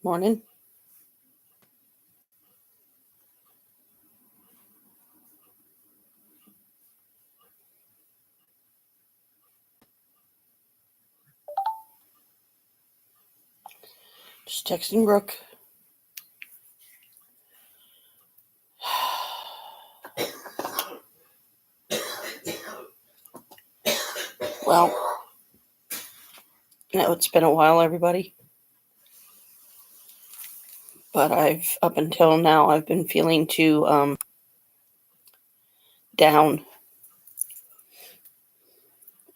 Morning. Just texting Brooke. Well, it's been a while, everybody. But up until now, I've been feeling too down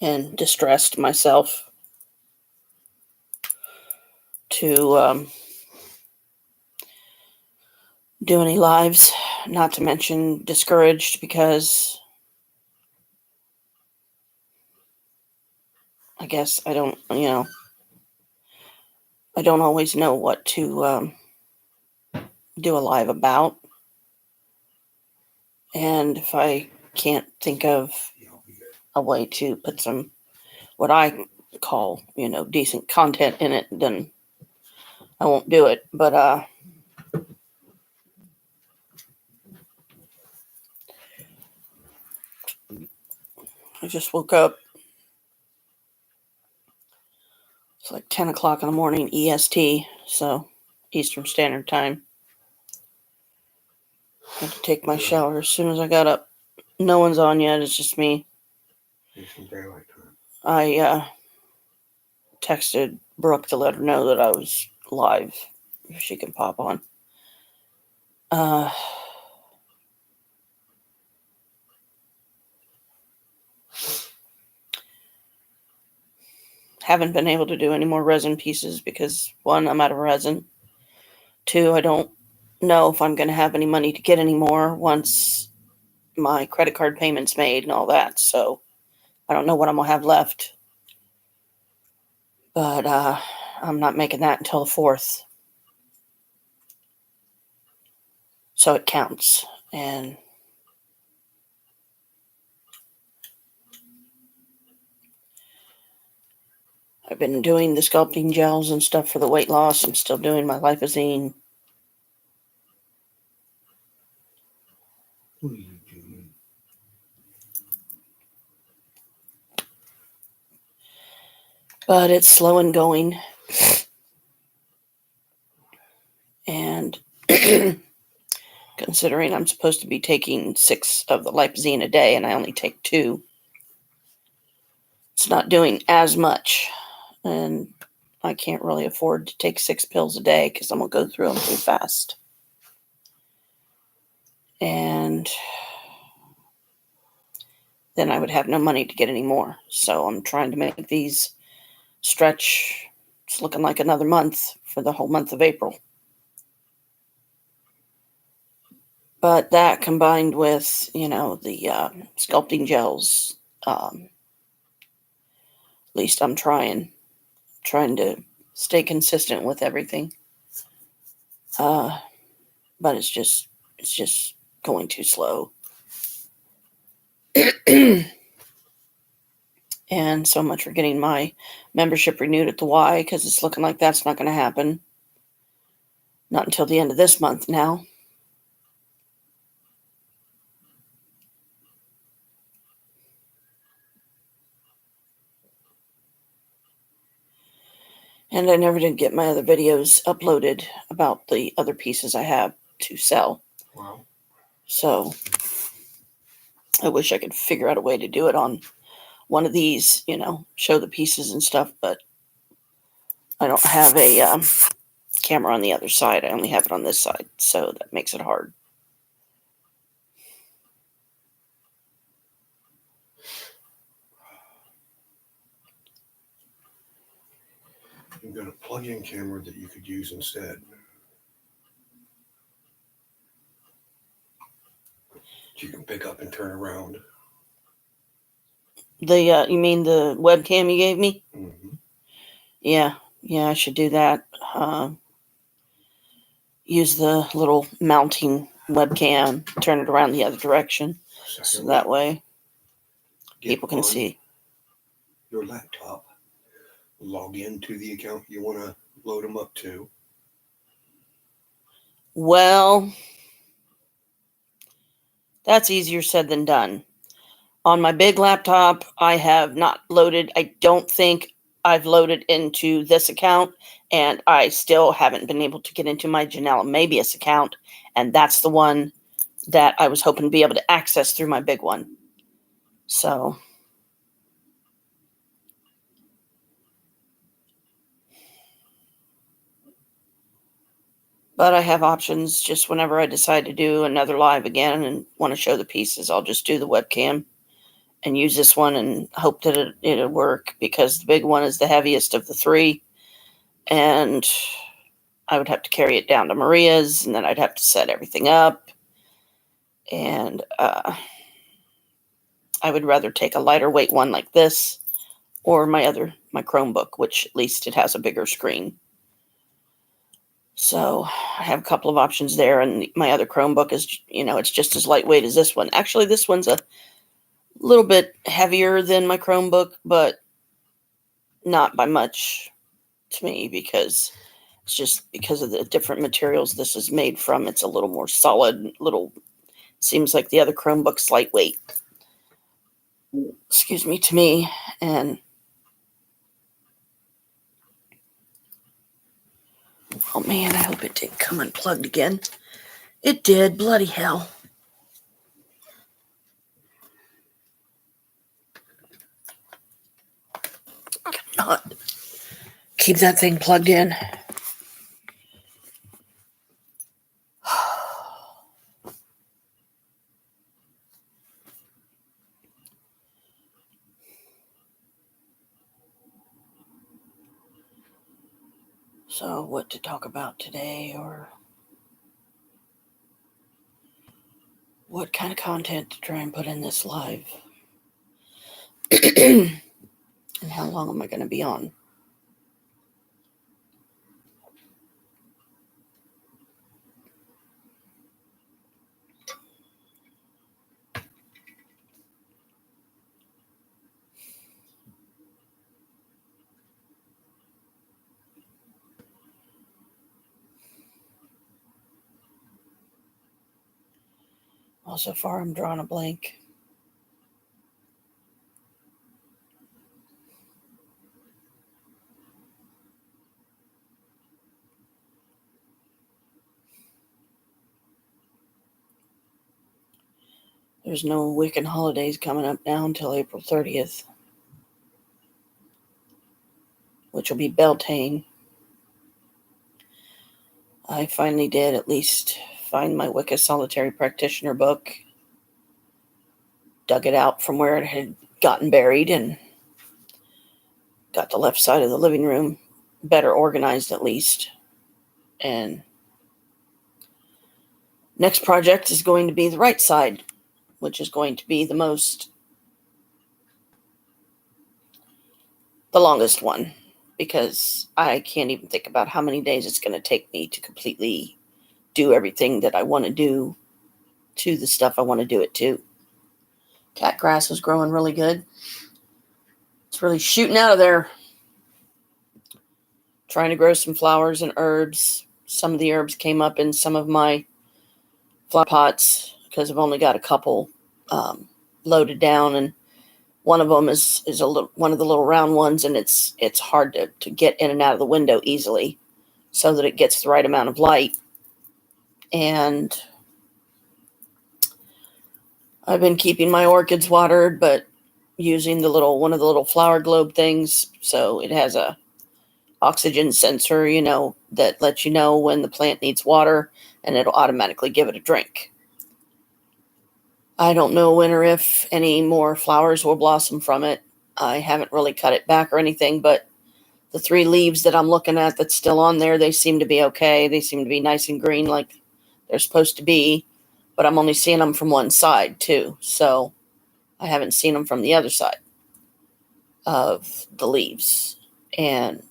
and distressed myself to do any lives, not to mention discouraged because I guess I don't always know what to do a live about. And if I can't think of a way to put some, what I call, decent content in it, then I won't do it. But I just woke up. It's like 10 o'clock in the morning EST, so Eastern Standard Time. I had to take my shower as soon as I got up. No one's on yet. It's just me. I texted Brooke to let her know that I was live, if she can pop on. Haven't been able to do any more resin pieces because, one, I'm out of resin. Two, I don't know if I'm going to have any money to get any more once my credit card payment's made and all that. So I don't know what I'm going to have left. But I'm not making that until the 4th. So it counts. And I've been doing the sculpting gels and stuff for the weight loss. I'm still doing my lipozine. What are you doing? But it's slow and going. And considering I'm supposed to be taking 6 of the lipozine a day and I only take 2, it's not doing as much. And I can't really afford to take 6 pills a day because I'm going to go through them too fast. And then I would have no money to get any more. So I'm trying to make these stretch. It's looking like another month for the whole month of April. But that combined with, the sculpting gels, at least I'm trying to stay consistent with everything. But it's just going too slow. And so much for getting my membership renewed at the Y, because it's looking like that's not going to happen. Not until the end of this month now. And I never did get my other videos uploaded about the other pieces I have to sell. Wow. So I wish I could figure out a way to do it on one of these, show the pieces and stuff, but I don't have a camera on the other side. I only have it on this side, so that makes it hard. You've got a plug-in camera that you could use instead. You can pick up and turn around. You mean the webcam you gave me? Mm-hmm. Yeah, I should do that. Use the little mounting webcam, turn it around the other direction, so that way people can see. Your laptop, log into the account you want to load them up to, Well, that's easier said than done. On my big laptop, I have not loaded. I don't think I've loaded into this account, and I still haven't been able to get into my Janelle Mabius account, and that's the one that I was hoping to be able to access through my big one. So, but I have options just whenever I decide to do another live again and want to show the pieces, I'll just do the webcam and use this one and hope that it'll work, because the big one is the heaviest of the three, and I would have to carry it down to Maria's, and then I'd have to set everything up. And I would rather take a lighter weight one like this, or my Chromebook, which at least it has a bigger screen. So I have a couple of options there, and my other Chromebook is, it's just as lightweight as this one. Actually, this one's a little bit heavier than my Chromebook, but not by much to me, because it's just because of the different materials this is made from. It's a little more solid, seems like the other Chromebook's lightweight. Excuse me, to me. And oh man, I hope it didn't come unplugged again. It did, bloody hell. Not keep that thing plugged in. So, what to talk about today, or what kind of content to try and put in this live? And how long am I going to be on? Well, so far I'm drawing a blank. There's no Wiccan holidays coming up now until April 30th, which will be Beltane. I finally did at least find my Wicca Solitary Practitioner book, dug it out from where it had gotten buried, and got the left side of the living room better organized at least. And next project is going to be the right side, which is going to be the longest one, because I can't even think about how many days it's going to take me to completely do everything that I want to do to the stuff I want to do it to. Cat grass is growing really good. It's really shooting out of there. Trying to grow some flowers and herbs. Some of the herbs came up in some of my flower pots because I've only got a couple loaded down, and one of them is one of the little round ones, and it's hard to get in and out of the window easily so that it gets the right amount of light. And I've been keeping my orchids watered, but using one of the little flower globe things, so it has a oxygen sensor, that lets you know when the plant needs water, and it'll automatically give it a drink. I don't know when or if any more flowers will blossom from it. I haven't really cut it back or anything, but the 3 leaves that I'm looking at that's still on there, they seem to be okay. They seem to be nice and green like they're supposed to be, but I'm only seeing them from one side too, so I haven't seen them from the other side of the leaves. And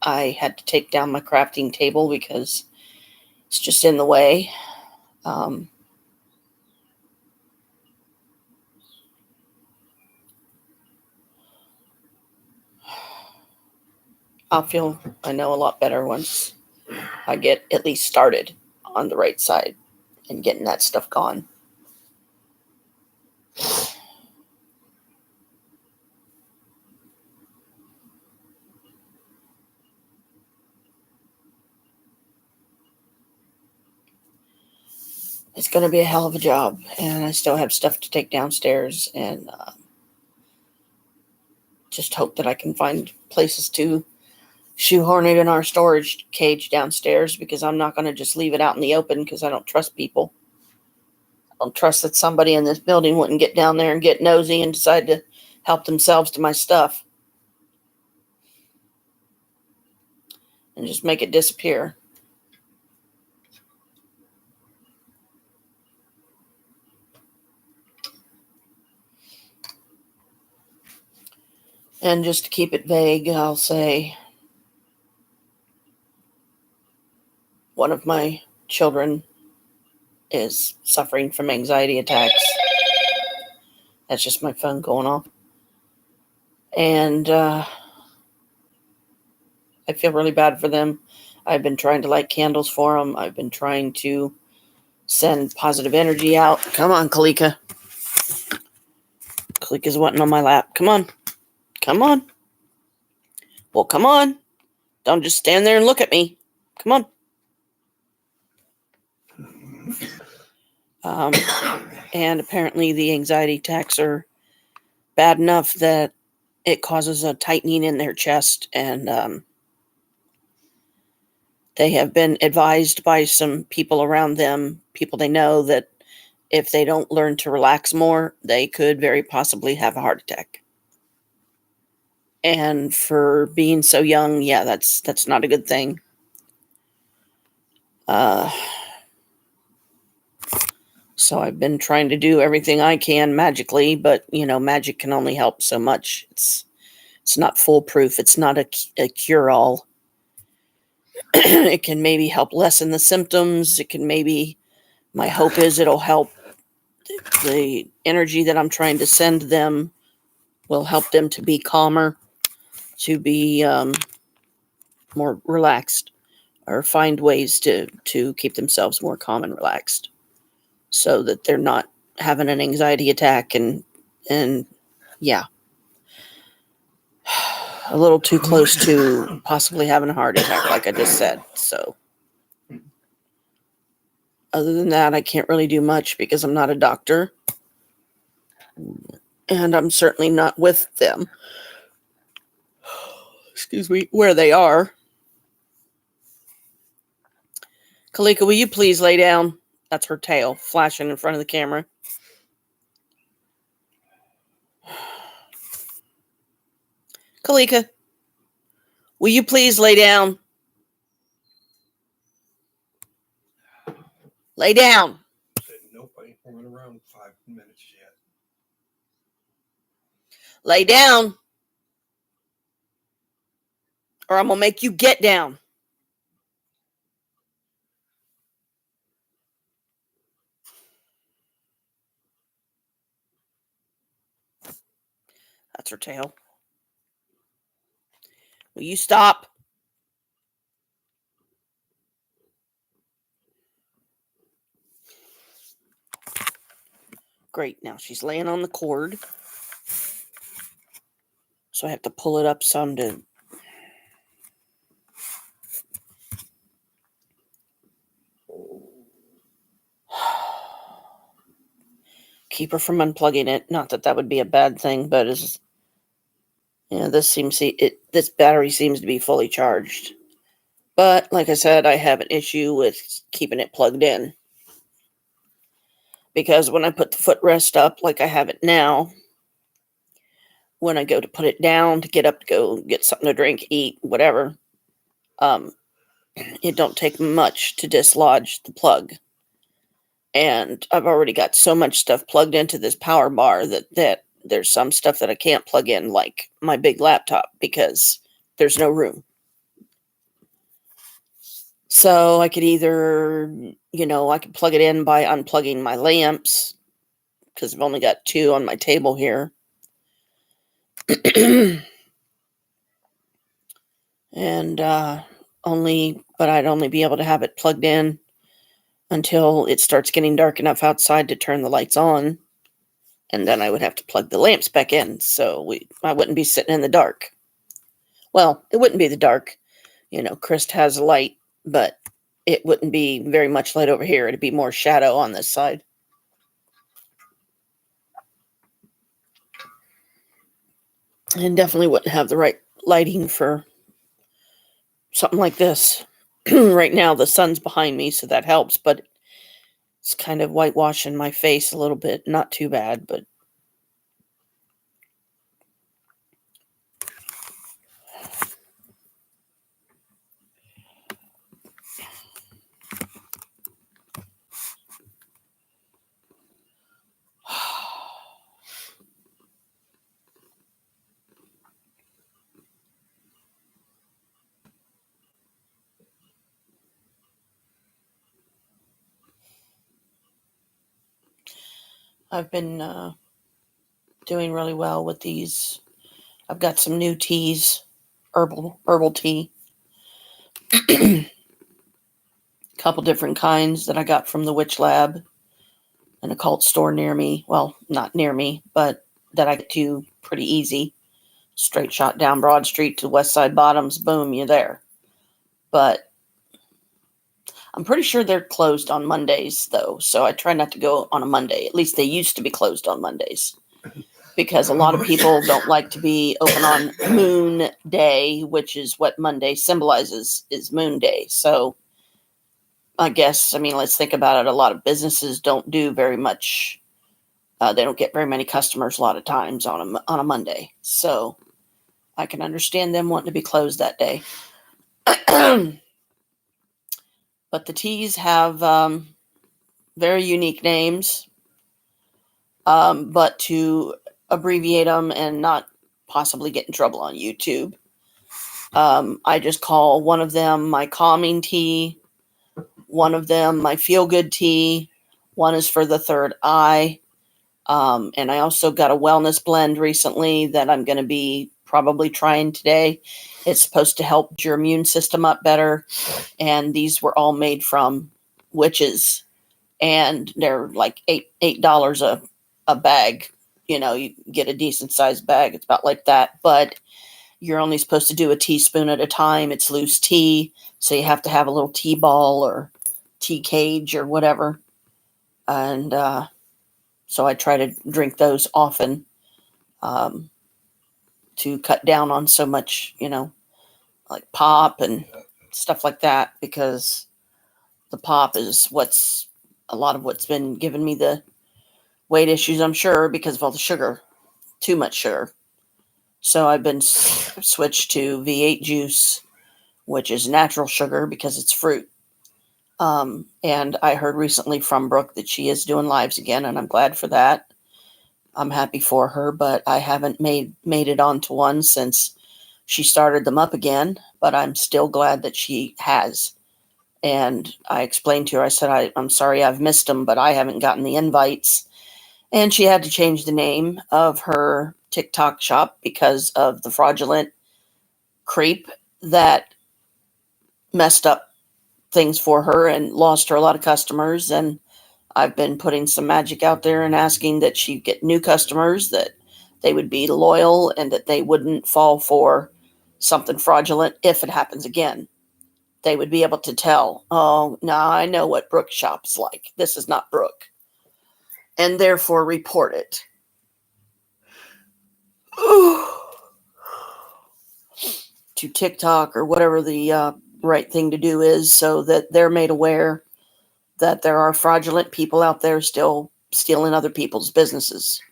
I had to take down my crafting table because it's just in the way. I know a lot better once I get at least started on the right side and getting that stuff gone. It's going to be a hell of a job, and I still have stuff to take downstairs, and just hope that I can find places to shoehorn it in our storage cage downstairs, because I'm not going to just leave it out in the open because I don't trust people. I don't trust that somebody in this building wouldn't get down there and get nosy and decide to help themselves to my stuff and just make it disappear. And just to keep it vague, I'll say one of my children is suffering from anxiety attacks. That's just my phone going off. And I feel really bad for them. I've been trying to light candles for them. I've been trying to send positive energy out. Come on, Kalika. Kalika's wanting on my lap. Come on. Come on. Well, come on. Don't just stand there and look at me. Come on. And apparently the anxiety attacks are bad enough that it causes a tightening in their chest, and they have been advised by some people around them, people they know, that if they don't learn to relax more, they could very possibly have a heart attack. And for being so young, yeah, that's not a good thing. So I've been trying to do everything I can magically, but magic can only help so much. It's not foolproof. It's not a cure-all. It can maybe help lessen the symptoms. It can maybe, my hope is it'll help the energy that I'm trying to send them will help them to be calmer, to be more relaxed, or find ways to keep themselves more calm and relaxed, so that they're not having an anxiety attack and yeah, a little too close to possibly having a heart attack, like I just said. So other than that, I can't really do much because I'm not a doctor, and I'm certainly not with them. Excuse me, where they are. Kalika, will you please lay down? That's her tail flashing in front of the camera. Kalika, will you please lay down? Lay down. Nope, I ain't running around 5 minutes yet. Lay down, or I'm going to make you get down. That's her tail. Will you stop? Great. Now she's laying on the cord. So I have to pull it up some to keep her from unplugging it. Not that that would be a bad thing, but this battery seems to be fully charged. But like I said, I have an issue with keeping it plugged in, because when I put the footrest up like I have it now, when I go to put it down to get up to go get something to drink, eat, whatever, it don't take much to dislodge the plug. And I've already got so much stuff plugged into this power bar that there's some stuff that I can't plug in, like my big laptop, because there's no room. So I could either, I could plug it in by unplugging my lamps, because I've only got 2 on my table here. And I'd only be able to have it plugged in until it starts getting dark enough outside to turn the lights on. And then I would have to plug the lamps back in. So I wouldn't be sitting in the dark. Well, it wouldn't be the dark. Chris has a light, but it wouldn't be very much light over here. It'd be more shadow on this side. And definitely wouldn't have the right lighting for something like this. Right now, the sun's behind me, so that helps, but it's kind of whitewashing my face a little bit. Not too bad, but I've been doing really well with these. I've got some new teas, herbal tea. A couple different kinds that I got from the Witch Lab, an occult store near me. Well, not near me, but that I get to pretty easy. Straight shot down Broad Street to West Side Bottoms. Boom, you're there. But I'm pretty sure they're closed on Mondays, though. So I try not to go on a Monday. At least they used to be closed on Mondays. Because a lot of people don't like to be open on Moon Day, which is what Monday symbolizes, is Moon Day. So I guess, let's think about it. A lot of businesses don't do very much. They don't get very many customers a lot of times on a Monday. So I can understand them wanting to be closed that day. But the teas have very unique names. But to abbreviate them and not possibly get in trouble on YouTube, I just call one of them my calming tea, one of them my feel-good tea, one is for the third eye, and I also got a wellness blend recently that I'm going to be probably trying today. It's supposed to help your immune system up better, and these were all made from witches, and they're like $8 a bag. You get a decent sized bag. It's about like that, but you're only supposed to do a teaspoon at a time. It's loose tea, so you have to have a little tea ball or tea cage or whatever. And so I try to drink those often to cut down on so much, like pop and stuff like that, because the pop is a lot of what's been giving me the weight issues, I'm sure, because of all the sugar, too much sugar. So I've been switched to V8 juice, which is natural sugar because it's fruit. And I heard recently from Brooke that she is doing lives again, and I'm glad for that. I'm happy for her, but I haven't made it onto one since she started them up again, but I'm still glad that she has. And I explained to her, I said, I'm sorry I've missed them, but I haven't gotten the invites. And she had to change the name of her TikTok shop because of the fraudulent creep that messed up things for her and lost her a lot of customers. And I've been putting some magic out there and asking that she get new customers, that they would be loyal and that they wouldn't fall for something fraudulent if it happens again. They would be able to tell, oh, no, I know what Brooke shop's like. This is not Brooke. And therefore report it. To TikTok or whatever the right thing to do is, so that they're made aware that there are fraudulent people out there still stealing other people's businesses.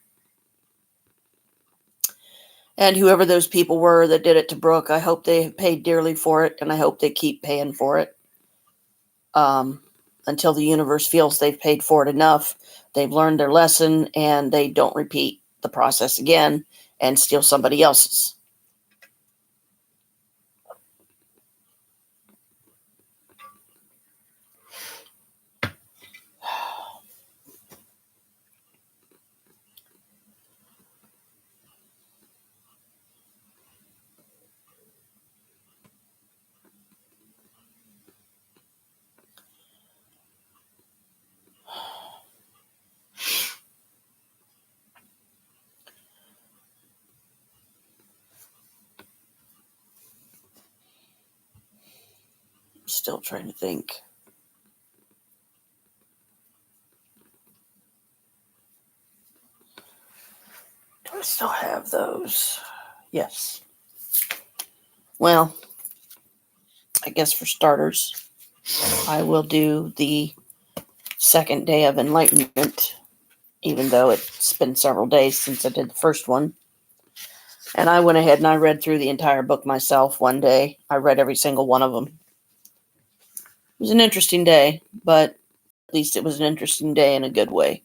And whoever those people were that did it to Brooke, I hope they paid dearly for it, and I hope they keep paying for it until the universe feels they've paid for it enough. They've learned their lesson, and they don't repeat the process again and steal somebody else's. Still trying to think. Do I still have those? Yes. Well, I guess for starters, I will do the second day of enlightenment, even though it's been several days since I did the first one. And I went ahead and I read through the entire book myself one day. I read every single one of them. It was an interesting day, but at least it was an interesting day in a good way.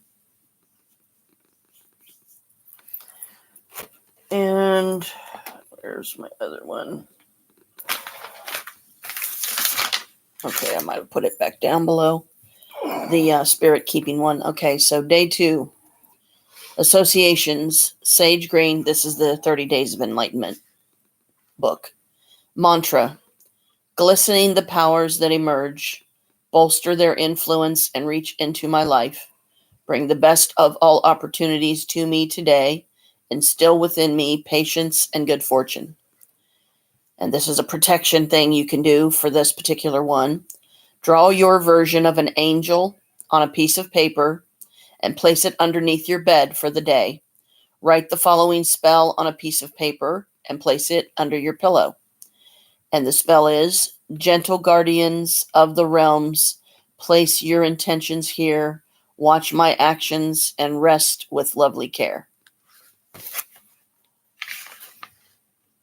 And where's my other one? Okay, I might have put it back down below. The spirit keeping one. Okay, so day 2. Associations, Sage Green. This is the 30 Days of Enlightenment book. Mantra, glistening the powers that emerge, bolster their influence and reach into my life. Bring the best of all opportunities to me today. Instill within me patience and good fortune. And this is a protection thing you can do for this particular one. Draw your version of an angel on a piece of paper and place it underneath your bed for the day. Write the following spell on a piece of paper and place it under your pillow. And the spell is, gentle guardians of the realms, place your intentions here, watch my actions, and rest with lovely care.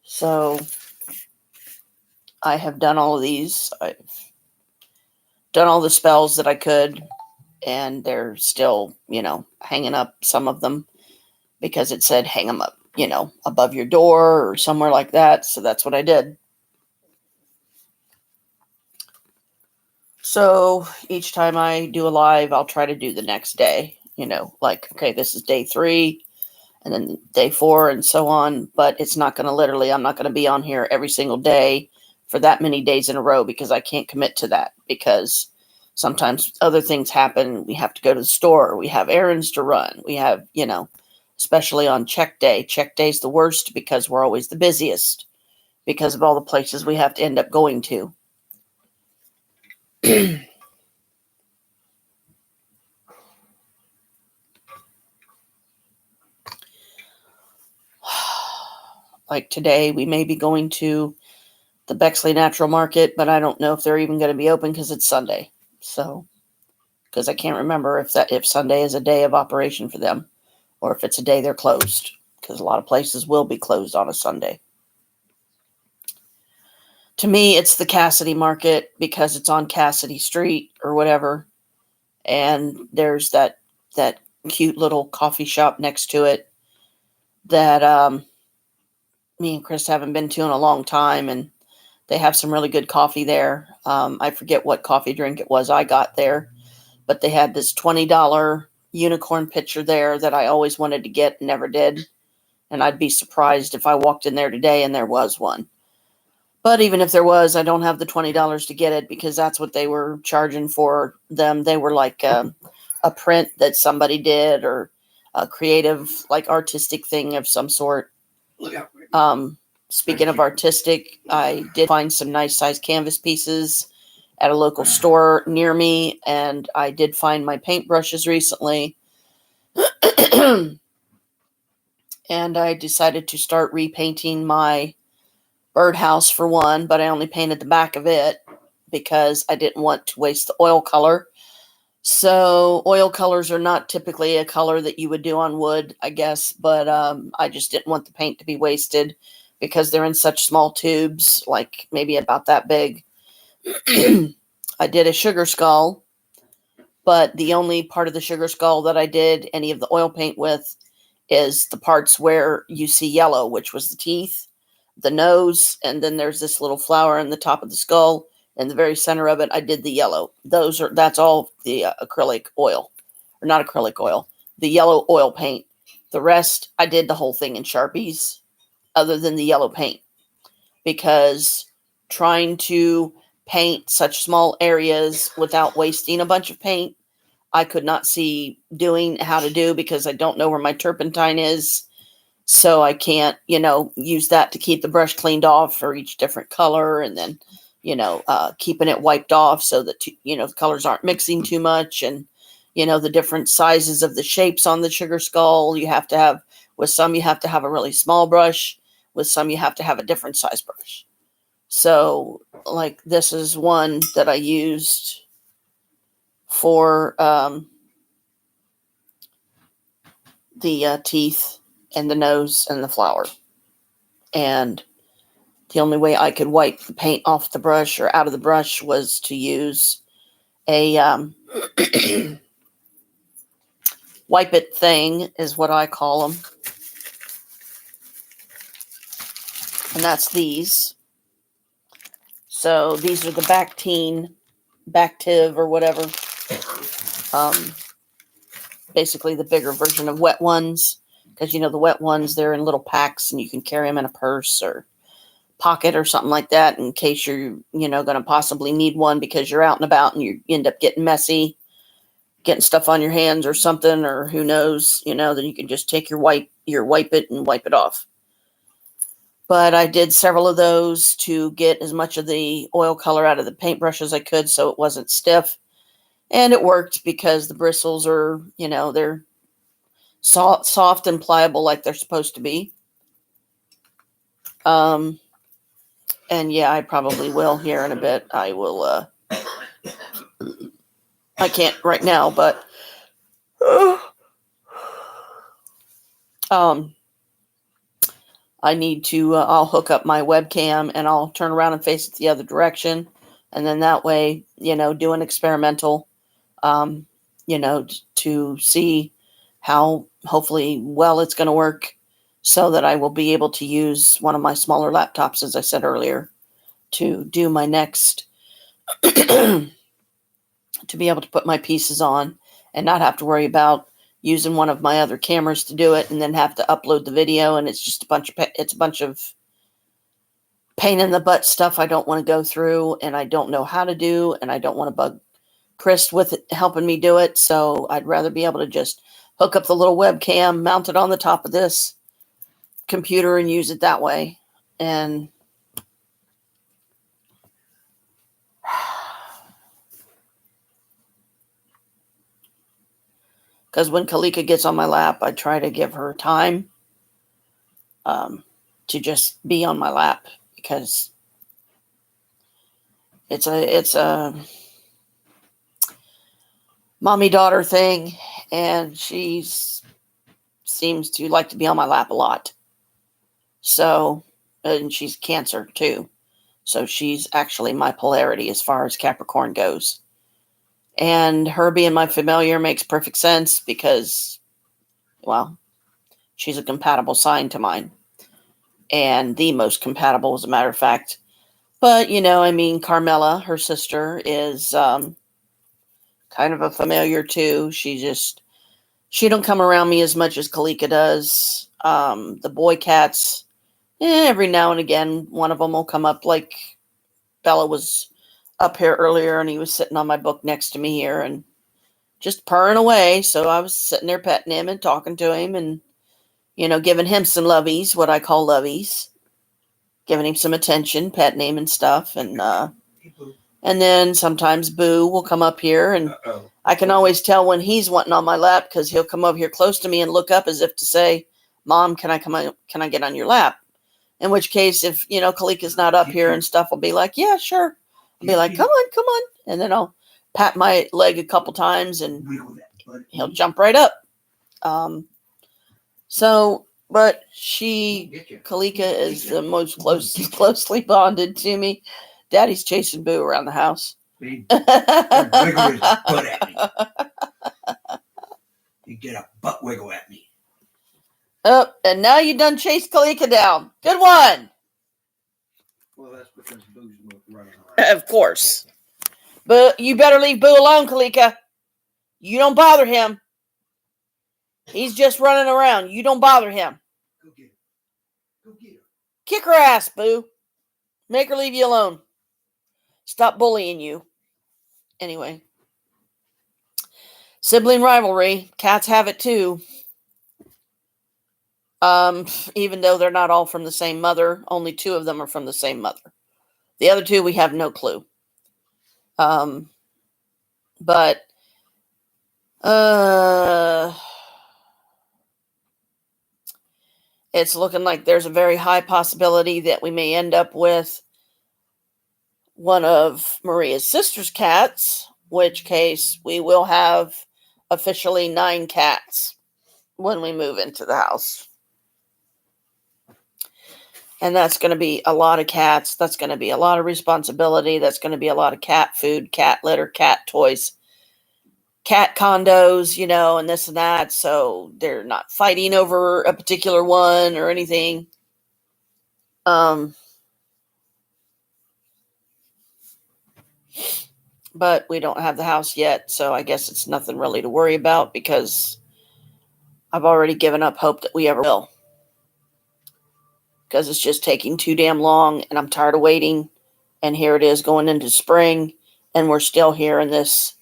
So I have done all of these. I've done all the spells that I could, and they're still, hanging up, some of them, because it said hang them up, above your door or somewhere like that. So that's what I did. So each time I do a live, I'll try to do the next day, like, okay, this is day 3 and then day 4 and so on. But it's not going to I'm not going to be on here every single day for that many days in a row, because I can't commit to that, because sometimes other things happen. We have to go to the store. We have errands to run. We have, especially on check day. Check day is the worst because we're always the busiest because of all the places we have to end up going to. Like today, we may be going to the Bexley Natural Market, but I don't know if they're even going to be open because it's Sunday. So, because I can't remember if Sunday is a day of operation for them or if it's a day they're closed, because a lot of places will be closed on a Sunday. To me, it's the Cassidy Market because it's on Cassidy Street or whatever. And there's that cute little coffee shop next to it that me and Chris haven't been to in a long time. And they have some really good coffee there. I forget what coffee drink it was I got there, but they had this $20 unicorn pitcher there that I always wanted to get and never did. And I'd be surprised if I walked in there today and there was one. But even if there was, I don't have the $20 to get it because that's what they were charging for them. They were like a print that somebody did or a creative, like artistic thing of some sort. Look out. Speaking of artistic, I did find some nice size canvas pieces at a local store near me, and I did find my paintbrushes recently. And I decided to start repainting my birdhouse for one, but I only painted the back of it because I didn't want to waste the oil color. So oil colors are not typically a color that you would do on wood, I guess, but I just didn't want the paint to be wasted because they're in such small tubes, like maybe about that big. I did a sugar skull, but the only part of the sugar skull that I did any of the oil paint with is the parts where you see yellow, which was the teeth, the nose, and then there's this little flower in the top of the skull. In the very center of it, I did the yellow. That's all the acrylic oil, or not acrylic oil, the yellow oil paint. The rest, I did the whole thing in Sharpies, other than the yellow paint, because trying to paint such small areas without wasting a bunch of paint, I could not see doing how to do because I don't know where my turpentine is. So I can't, use that to keep the brush cleaned off for each different color and then keeping it wiped off so that, the colors aren't mixing too much, and, the different sizes of the shapes on the sugar skull. With some, you have to have a really small brush. With some, you have to have a different size brush. So, like, this is one that I used for the teeth and the nose and the flower. And the only way I could wipe the paint off the brush or out of the brush was to use a wipe it thing, is what I call them. And that's these. So these are the Bactiv or whatever. Basically the bigger version of wet ones. Because, the wet ones, they're in little packs and you can carry them in a purse or pocket or something like that in case you're, going to possibly need one because you're out and about and you end up getting messy, getting stuff on your hands or something, or who knows, then you can just take your wipe it and wipe it off. But I did several of those to get as much of the oil color out of the paintbrush as I could so it wasn't stiff. And it worked because the bristles are, they're soft and pliable like they're supposed to be. And yeah, I probably will here in a bit. I will, I can't right now, but, I need to, I'll hook up my webcam and I'll turn around and face it the other direction. And then that way, do an experimental, to see how hopefully well it's going to work so that I will be able to use one of my smaller laptops, as I said earlier, to do my next, to be able to put my pieces on and not have to worry about using one of my other cameras to do it and then have to upload the video. And it's just a bunch of pain in the butt stuff I don't want to go through and I don't know how to do, and I don't want to bug Chris with it, helping me do it. So I'd rather be able to just hook up the little webcam, mount it on the top of this computer and use it that way. And because when Kalika gets on my lap, I try to give her time to just be on my lap, because it's a mommy-daughter thing, and she seems to like to be on my lap a lot. So, and she's Cancer too. So she's actually my polarity as far as Capricorn goes. And her being my familiar makes perfect sense because, well, she's a compatible sign to mine. And the most compatible, as a matter of fact. But, Carmela, her sister, is kind of a familiar too. She don't come around me as much as Kalika does. The boy cats, every now and again, one of them will come up, like Bella was up here earlier and he was sitting on my book next to me here and just purring away. So I was sitting there petting him and talking to him and, giving him some lovies, what I call lovies, giving him some attention, petting him and stuff. And then sometimes Boo will come up here and I can always tell when he's wanting on my lap because he'll come over here close to me and look up as if to say, Mom, can I get on your lap? In which case, if, Kalika's not up here and stuff, I'll be like, yeah, sure. I'll be like, come on. And then I'll pat my leg a couple times and he'll jump right up. But Kalika is the most closely bonded to me. Daddy's chasing Boo around the house. Wiggle his butt at me. You get a butt wiggle at me. Oh, and now you done chased Kalika down. Good one. Well, that's because Boo's running around. Of course. But you better leave Boo alone, Kalika. You don't bother him. He's just running around. You don't bother him. Go get him. Go get him. Kick her ass, Boo. Make her leave you alone. Stop bullying you. Anyway. Sibling rivalry. Cats have it too. Even though they're not all from the same mother, only 2 of them are from the same mother. The other two, we have no clue. But it's looking like there's a very high possibility that we may end up with one of Maria's sister's cats, which case we will have officially 9 cats when we move into the house. And that's going to be a lot of cats. That's going to be a lot of responsibility. That's going to be a lot of cat food, cat litter, cat toys, cat condos, and this and that. So they're not fighting over a particular one or anything. But we don't have the house yet. So I guess it's nothing really to worry about because I've already given up hope that we ever will. Because it's just taking too damn long and I'm tired of waiting. And here it is going into spring and we're still here in this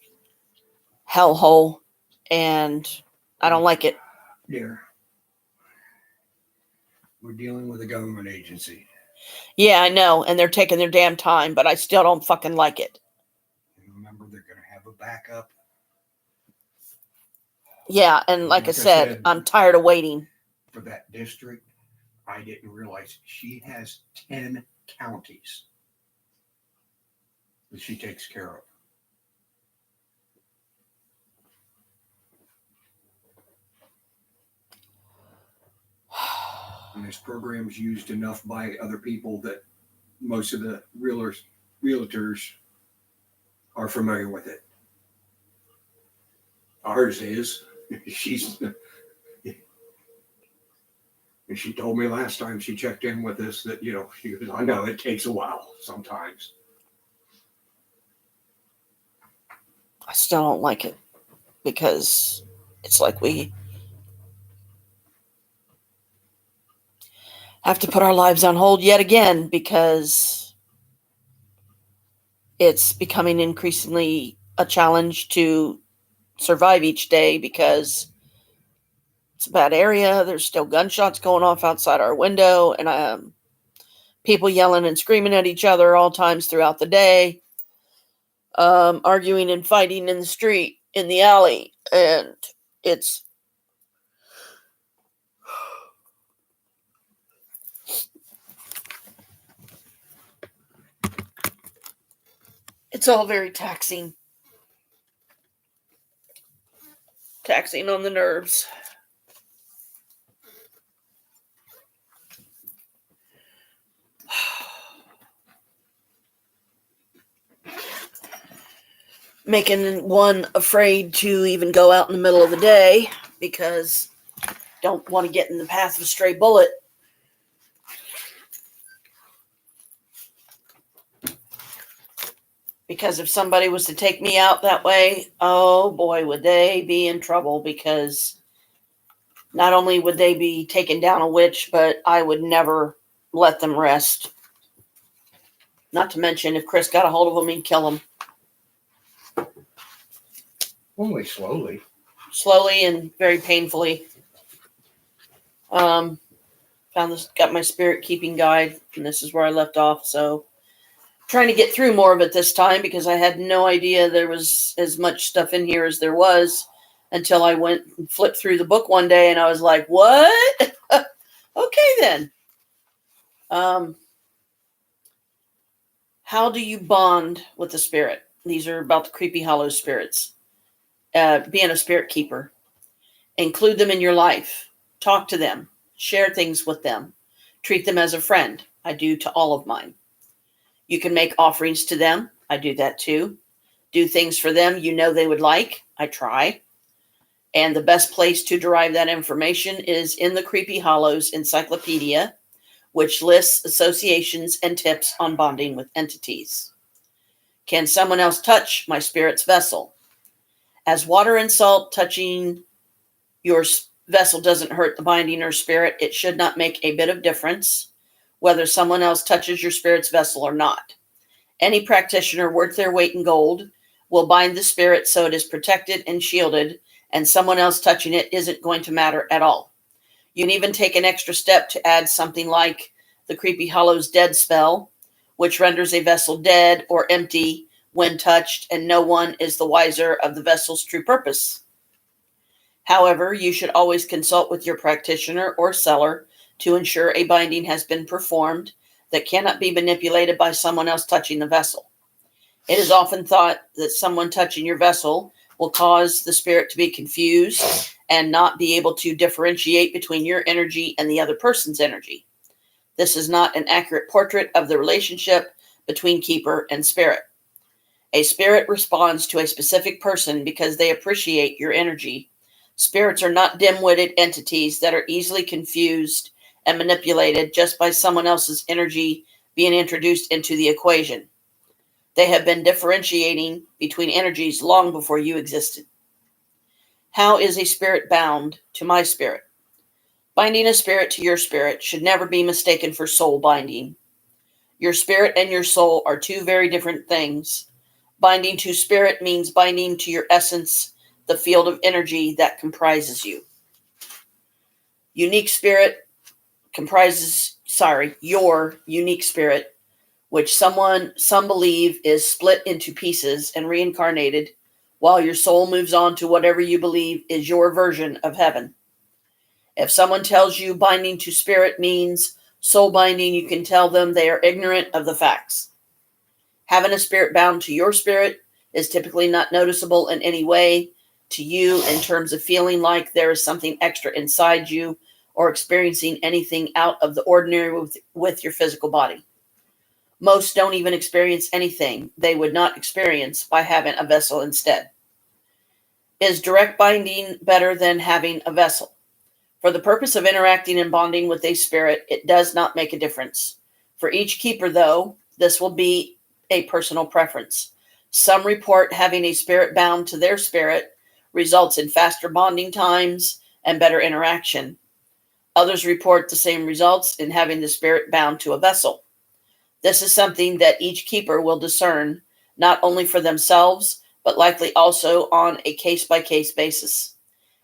hellhole and I don't like it. Dear, we're dealing with a government agency. Yeah, I know. And they're taking their damn time, but I still don't fucking like it. And remember, they're going to have a backup. Yeah, and like I said, I'm tired of waiting. For that district, I didn't realize she has 10 counties that she takes care of. And this program's used enough by other people that most of the realtors are familiar with it. Ours is. And she told me last time she checked in with us that, she goes, I know it takes a while sometimes. I still don't like it because it's like we have to put our lives on hold yet again because it's becoming increasingly a challenge to survive each day because it's a bad area. There's still gunshots going off outside our window and people yelling and screaming at each other all times throughout the day, arguing and fighting in the street, in the alley. And it's all very taxing. Taxing on the nerves. Making one afraid to even go out in the middle of the day because don't want to get in the path of a stray bullet. Because if somebody was to take me out that way, oh boy, would they be in trouble because not only would they be taking down a witch, but I would never let them rest. Not to mention if Chris got a hold of them, he'd kill them. Only slowly. Slowly and very painfully. Found this, got my spirit keeping guide, and this is where I left off. So, trying to get through more of it this time because I had no idea there was as much stuff in here as there was until I went and flipped through the book one day, and I was like, "What? Okay, then." How do you bond with the spirit? These are about the Creepy Hollow spirits. Being a spirit keeper. Include them in your life. Talk to them. Share things with them. Treat them as a friend. I do to all of mine. You can make offerings to them. I do that too. Do things for them you know they would like. I try. And the best place to derive that information is in the Creepy Hollows Encyclopedia, which lists associations and tips on bonding with entities. Can someone else touch my spirit's vessel? As water and salt touching your vessel doesn't hurt the binding or spirit, it should not make a bit of difference whether someone else touches your spirit's vessel or not. Any practitioner worth their weight in gold will bind the spirit so it is protected and shielded, and someone else touching it isn't going to matter at all. You can even take an extra step to add something like the Creepy Hollows Dead spell, which renders a vessel dead or empty when touched, and no one is the wiser of the vessel's true purpose. However, you should always consult with your practitioner or seller to ensure a binding has been performed that cannot be manipulated by someone else touching the vessel. It is often thought that someone touching your vessel will cause the spirit to be confused and not be able to differentiate between your energy and the other person's energy. This is not an accurate portrait of the relationship between keeper and spirit. A spirit responds to a specific person because they appreciate your energy. Spirits are not dim-witted entities that are easily confused and manipulated just by someone else's energy being introduced into the equation. They have been differentiating between energies long before you existed. How is a spirit bound to my spirit? Binding a spirit to your spirit should never be mistaken for soul binding. Your spirit and your soul are two very different things. Binding to spirit means binding to your essence, the field of energy that comprises you. Your unique spirit, which some believe is split into pieces and reincarnated, while your soul moves on to whatever you believe is your version of heaven. If someone tells you binding to spirit means soul binding, you can tell them they are ignorant of the facts. Having a spirit bound to your spirit is typically not noticeable in any way to you in terms of feeling like there is something extra inside you or experiencing anything out of the ordinary with your physical body. Most don't even experience anything they would not experience by having a vessel instead. Is direct binding better than having a vessel? For the purpose of interacting and bonding with a spirit, it does not make a difference. For each keeper, though, this will be a personal preference. Some report having a spirit bound to their spirit results in faster bonding times and better interaction. Others report the same results in having the spirit bound to a vessel. This is something that each keeper will discern, not only for themselves, but likely also on a case-by-case basis.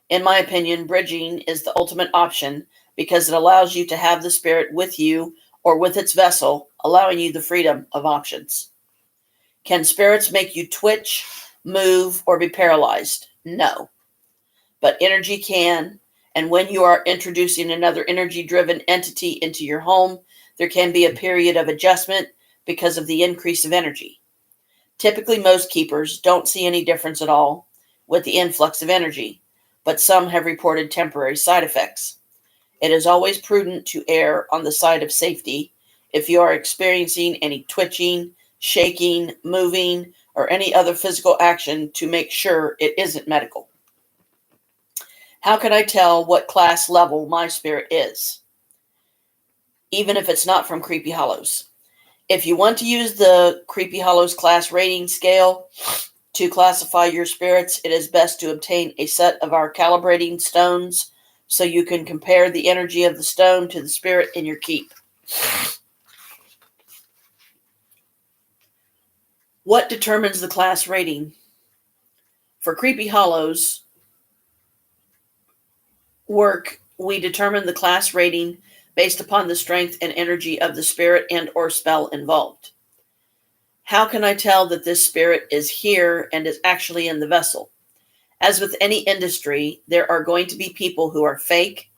In my opinion, bridging is the ultimate option because it allows you to have the spirit with you or with its vessel, allowing you the freedom of options. Can spirits make you twitch, move, or be paralyzed? No. But energy can, and when you are introducing another energy-driven entity into your home, there can be a period of adjustment because of the increase of energy. Typically, most keepers don't see any difference at all with the influx of energy, but some have reported temporary side effects. It is always prudent to err on the side of safety if you are experiencing any twitching, shaking, moving, or any other physical action to make sure it isn't medical. How can I tell what class level my spirit is? Even if it's not from Creepy Hollows. If you want to use the Creepy Hollows class rating scale to classify your spirits, it is best to obtain a set of our calibrating stones so you can compare the energy of the stone to the spirit in your keep. What determines the class rating? For Creepy Hollows work, we determine the class rating based upon the strength and energy of the spirit and or spell involved. How can I tell that this spirit is here and is actually in the vessel? As with any industry, there are going to be people who are fake.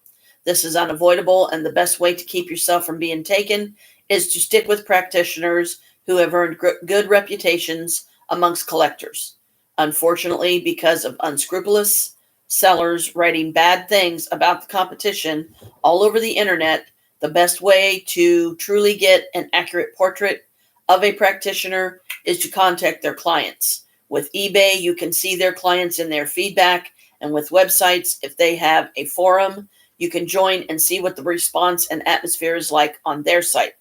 This is unavoidable, and the best way to keep yourself from being taken is to stick with practitioners who have earned good reputations amongst collectors. Unfortunately, because of unscrupulous sellers writing bad things about the competition all over the internet, the best way to truly get an accurate portrait of a practitioner is to contact their clients. With eBay, you can see their clients in their feedback, and with websites, if they have a forum, you can join and see what the response and atmosphere is like on their site.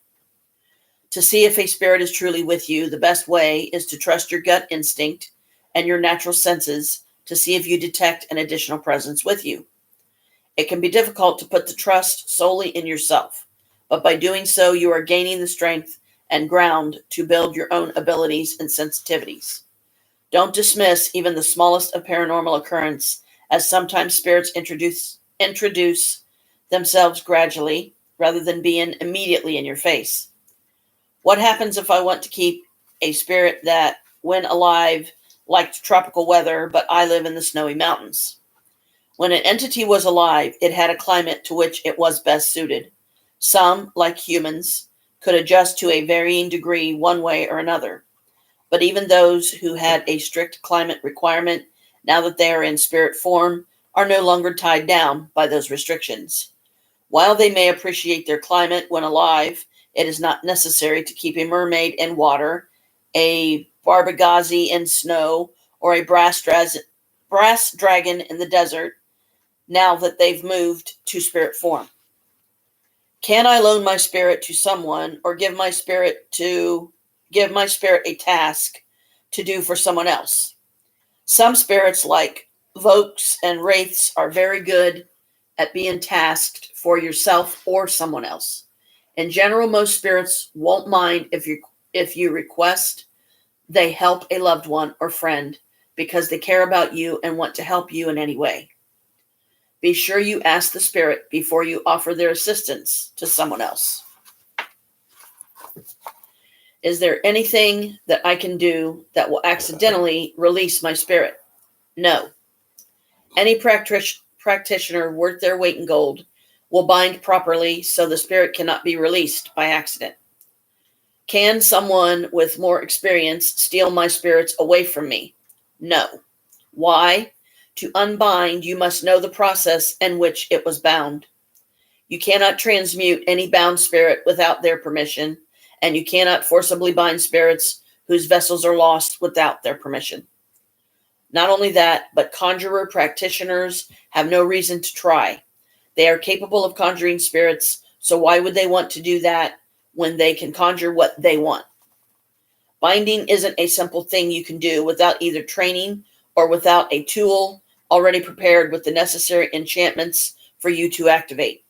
To see if a spirit is truly with you, the best way is to trust your gut instinct and your natural senses to see if you detect an additional presence with you. It can be difficult to put the trust solely in yourself, but by doing so, you are gaining the strength and ground to build your own abilities and sensitivities. Don't dismiss even the smallest of paranormal occurrence, as sometimes spirits introduce themselves gradually rather than being immediately in your face. What happens if I want to keep a spirit that, when alive, liked tropical weather, but I live in the snowy mountains? When an entity was alive, it had a climate to which it was best suited. Some, like humans, could adjust to a varying degree one way or another. But even those who had a strict climate requirement, now that they are in spirit form, are no longer tied down by those restrictions. While they may appreciate their climate when alive, it is not necessary to keep a mermaid in water, a barbagazi in snow, or a brass dragon in the desert, now that they've moved to spirit form. Can I loan my spirit to someone or give my spirit a task to do for someone else? Some spirits, like Vokes and Wraiths, are very good at being tasked for yourself or someone else. In general, most spirits won't mind if you request they help a loved one or friend because they care about you and want to help you in any way. Be sure you ask the spirit before you offer their assistance to someone else. Is there anything that I can do that will accidentally release my spirit? No. Any practitioner worth their weight in gold will bind properly so the spirit cannot be released by accident. Can someone with more experience steal my spirits away from me? No. Why? To unbind, you must know the process in which it was bound. You cannot transmute any bound spirit without their permission, and you cannot forcibly bind spirits whose vessels are lost without their permission. Not only that, but conjurer practitioners have no reason to try. They are capable of conjuring spirits, so why would they want to do that when they can conjure what they want? Binding isn't a simple thing you can do without either training or without a tool already prepared with the necessary enchantments for you to activate.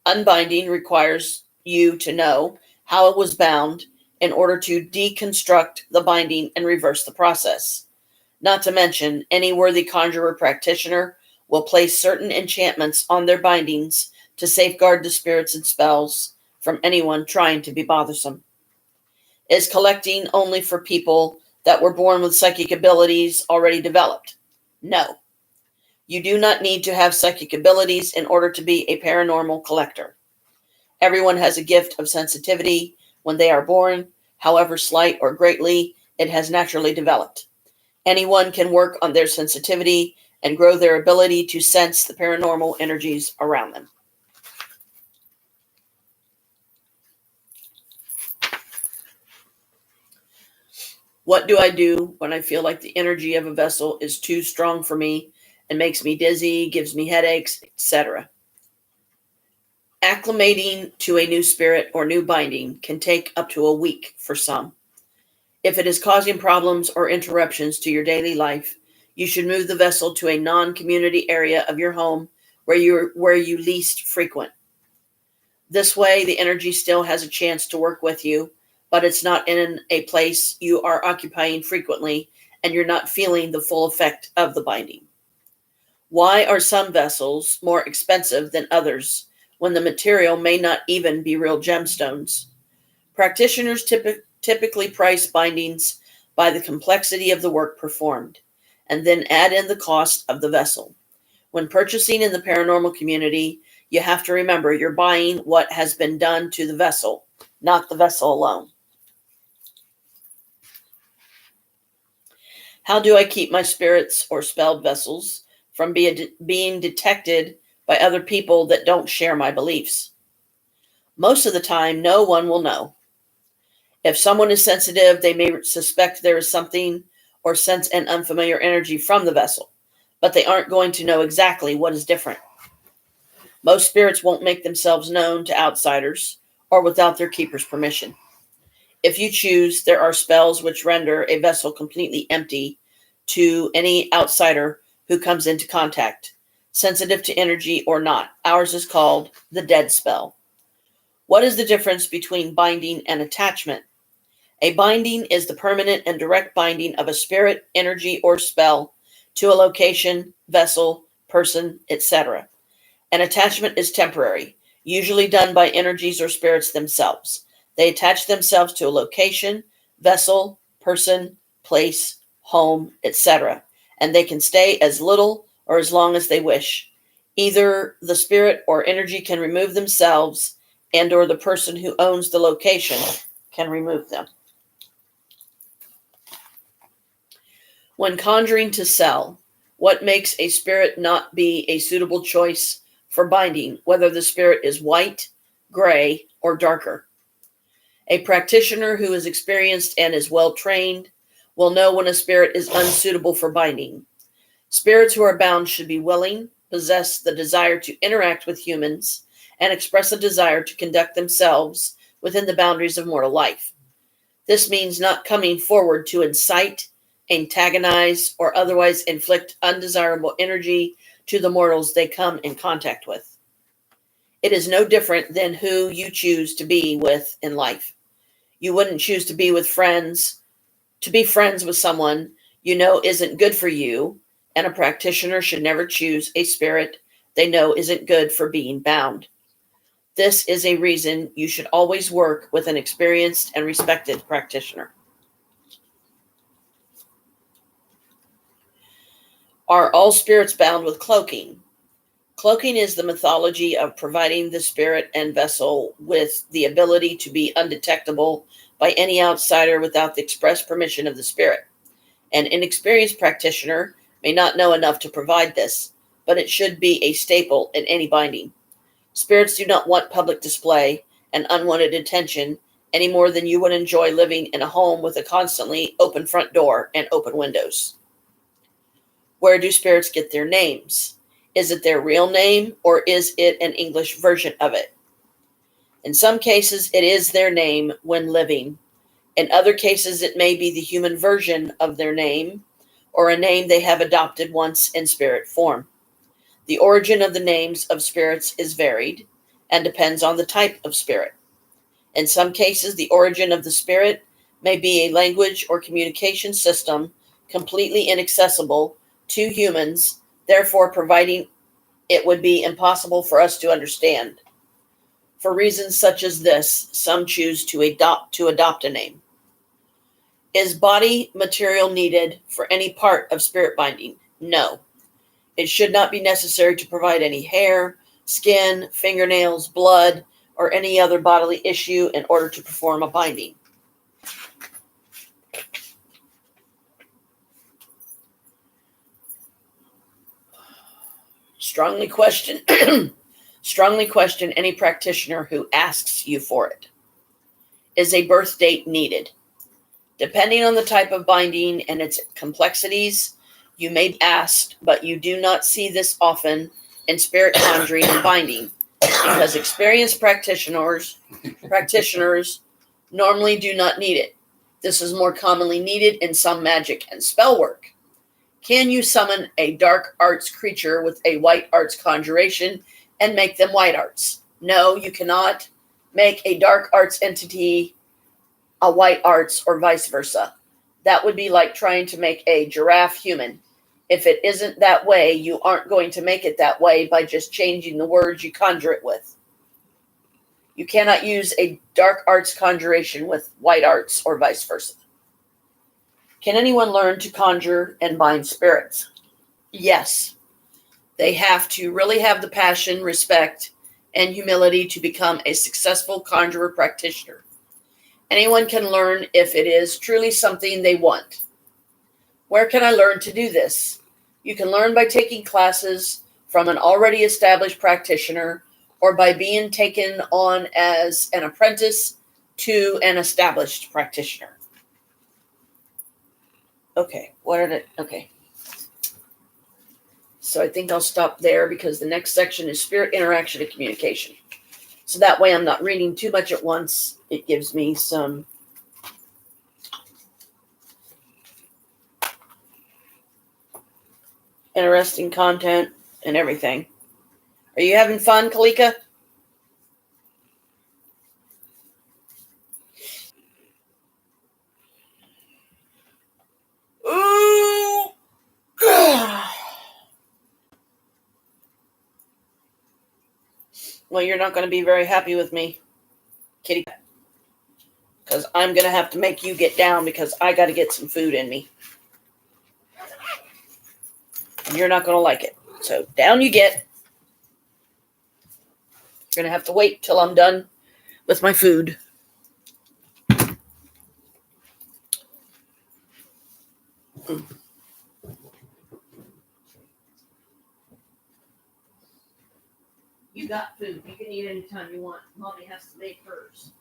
Unbinding requires you to know how it was bound in order to deconstruct the binding and reverse the process. Not to mention, any worthy conjurer practitioner will place certain enchantments on their bindings to safeguard the spirits and spells from anyone trying to be bothersome. Is collecting only for people that were born with psychic abilities already developed? No. You do not need to have psychic abilities in order to be a paranormal collector. Everyone has a gift of sensitivity when they are born, however slight or greatly it has naturally developed. Anyone can work on their sensitivity and grow their ability to sense the paranormal energies around them. What do I do when I feel like the energy of a vessel is too strong for me and makes me dizzy, gives me headaches, etc.? Acclimating to a new spirit or new binding can take up to a week for some. If it is causing problems or interruptions to your daily life, you should move the vessel to a non-community area of your home where you least frequent. This way, the energy still has a chance to work with you, but it's not in a place you are occupying frequently, and you're not feeling the full effect of the binding. Why are some vessels more expensive than others when the material may not even be real gemstones? Practitioners typically price bindings by the complexity of the work performed, and then add in the cost of the vessel. When purchasing in the paranormal community, you have to remember you're buying what has been done to the vessel, not the vessel alone. How do I keep my spirits or spelled vessels from being detected by other people that don't share my beliefs? Most of the time, no one will know. If someone is sensitive, they may suspect there is something or sense an unfamiliar energy from the vessel, but they aren't going to know exactly what is different. Most spirits won't make themselves known to outsiders or without their keeper's permission. If you choose, there are spells which render a vessel completely empty to any outsider who comes into contact, sensitive to energy or not. Ours is called the dead spell. What is the difference between binding and attachment? A binding is the permanent and direct binding of a spirit, energy, or spell to a location, vessel, person, etc. An attachment is temporary, usually done by energies or spirits themselves. They attach themselves to a location, vessel, person, place, home, etc., and they can stay as little or as long as they wish. Either the spirit or energy can remove themselves, and or the person who owns the location can remove them. When conjuring to sell, what makes a spirit not be a suitable choice for binding, whether the spirit is white, gray, or darker? A practitioner who is experienced and is well trained will know when a spirit is unsuitable for binding. Spirits who are bound should be willing, possess the desire to interact with humans, and express a desire to conduct themselves within the boundaries of mortal life. This means not coming forward to incite, antagonize, or otherwise inflict undesirable energy to the mortals they come in contact with. It is no different than who you choose to be with in life. You wouldn't choose to be friends with someone you know isn't good for you, and a practitioner should never choose a spirit they know isn't good for being bound. This is a reason you should always work with an experienced and respected practitioner. Are all spirits bound with cloaking? Cloaking is the mythology of providing the spirit and vessel with the ability to be undetectable by any outsider without the express permission of the spirit. An inexperienced practitioner may not know enough to provide this, but it should be a staple in any binding. Spirits do not want public display and unwanted attention any more than you would enjoy living in a home with a constantly open front door and open windows. Where do spirits get their names? Is it their real name, or is it an English version of it? In some cases, it is their name when living. In other cases, it may be the human version of their name, or a name they have adopted once in spirit form. The origin of the names of spirits is varied and depends on the type of spirit. In some cases, the origin of the spirit may be a language or communication system completely inaccessible to humans, therefore providing it would be impossible for us to understand. For reasons such as this, some choose to adopt a name. Is body material needed for any part of spirit binding? No. It should not be necessary to provide any hair, skin, fingernails, blood, or any other bodily issue in order to perform a binding. Strongly question any practitioner who asks you for it. Is a birth date needed? Depending on the type of binding and its complexities, you may be asked, but you do not see this often in spirit conjuring and binding, because experienced practitioners normally do not need it. This is more commonly needed in some magic and spell work. Can you summon a dark arts creature with a white arts conjuration and make them white arts? No, you cannot make a dark arts entity a white arts or vice versa. That would be like trying to make a giraffe human. If it isn't that way, you aren't going to make it that way by just changing the words you conjure it with. You cannot use a dark arts conjuration with white arts or vice versa. Can anyone learn to conjure and bind spirits? Yes. They have to really have the passion, respect, and humility to become a successful conjurer practitioner. Anyone can learn if it is truly something they want. Where can I learn to do this? You can learn by taking classes from an already established practitioner or by being taken on as an apprentice to an established practitioner. Okay, okay. So I think I'll stop there because the next section is spirit interaction and communication. So that way I'm not reading too much at once. It gives me some interesting content and everything. Are you having fun, Kalika? Ooh. Well, you're not going to be very happy with me, kitty. Because I'm going to have to make you get down because I got to get some food in me. And you're not going to like it. So down you get. You're going to have to wait till I'm done with my food. You got food. You can eat anytime you want. Mommy has to make hers.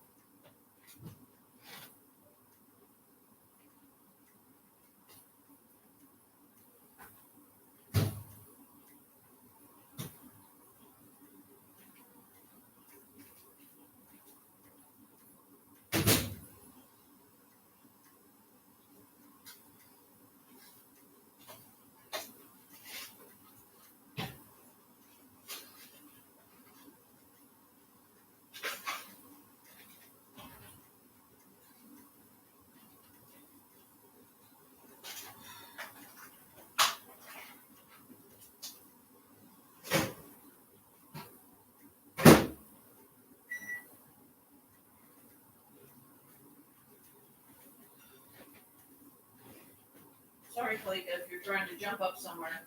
Sorry, Cleta, if you're trying to jump up somewhere.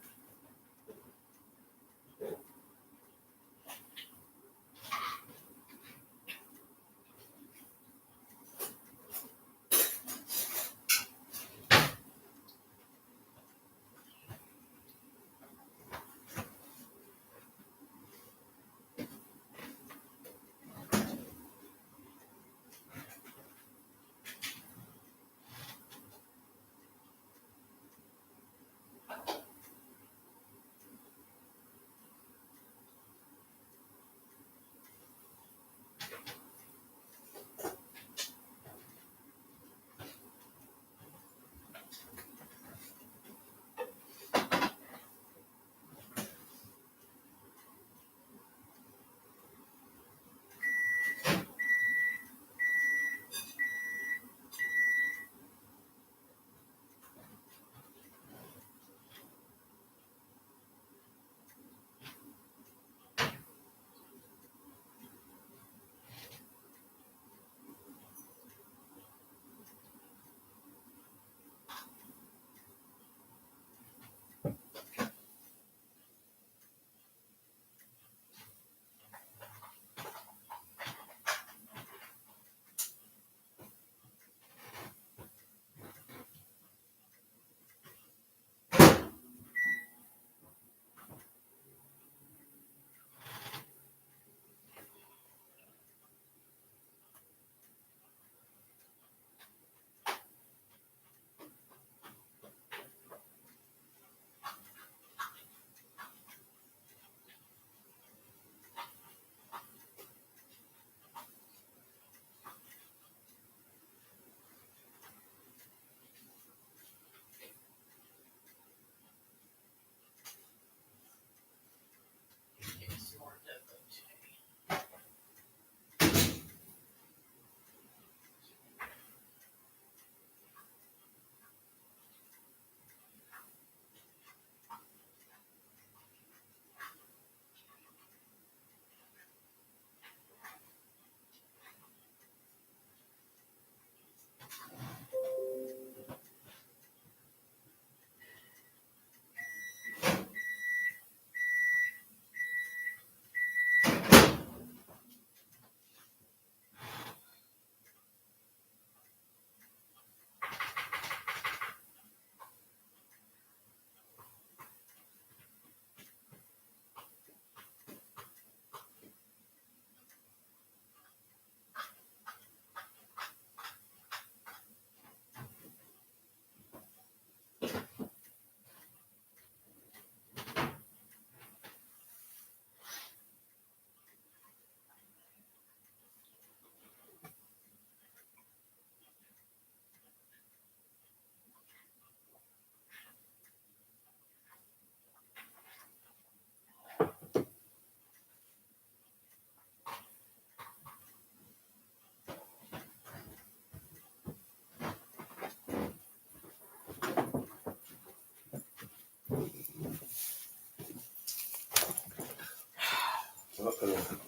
Uh-oh.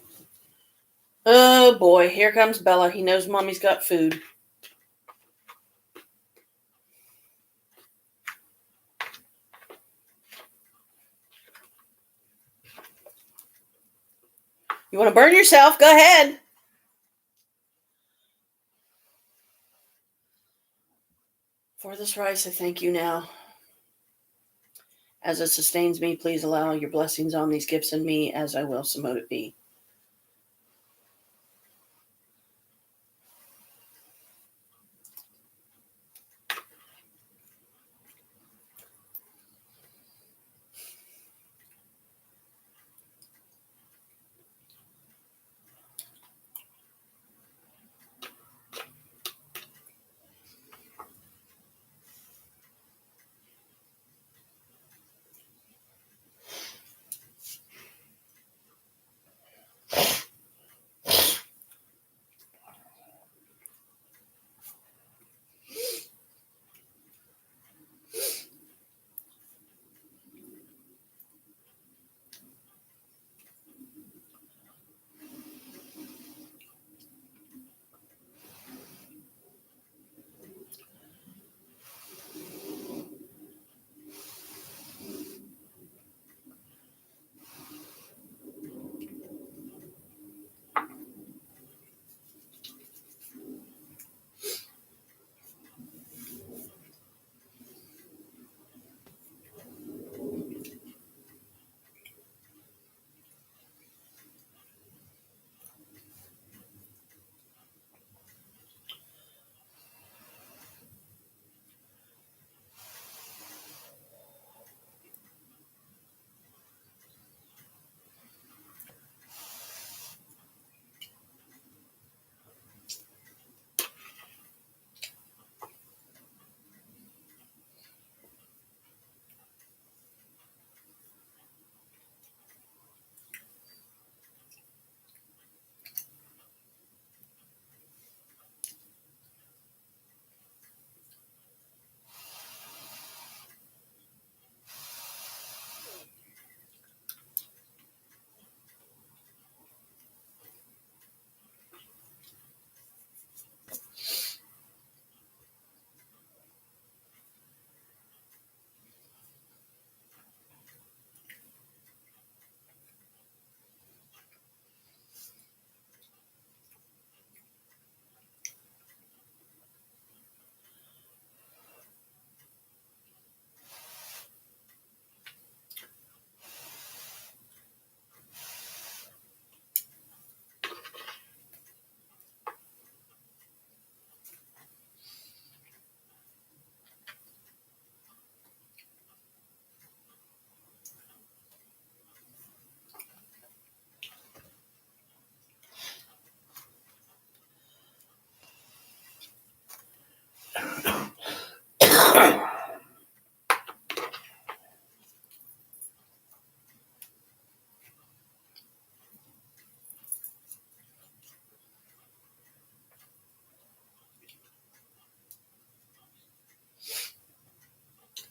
Oh boy, here comes Bella. He knows Mommy's got food. You want to burn yourself? Go ahead. For this rice, I thank you now. As it sustains me, please allow your blessings on these gifts in me, as I will, so mote it be.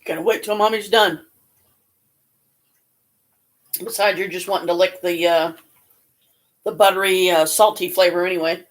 Gotta wait till mommy's done. Besides, you're just wanting to lick the buttery, salty flavor anyway.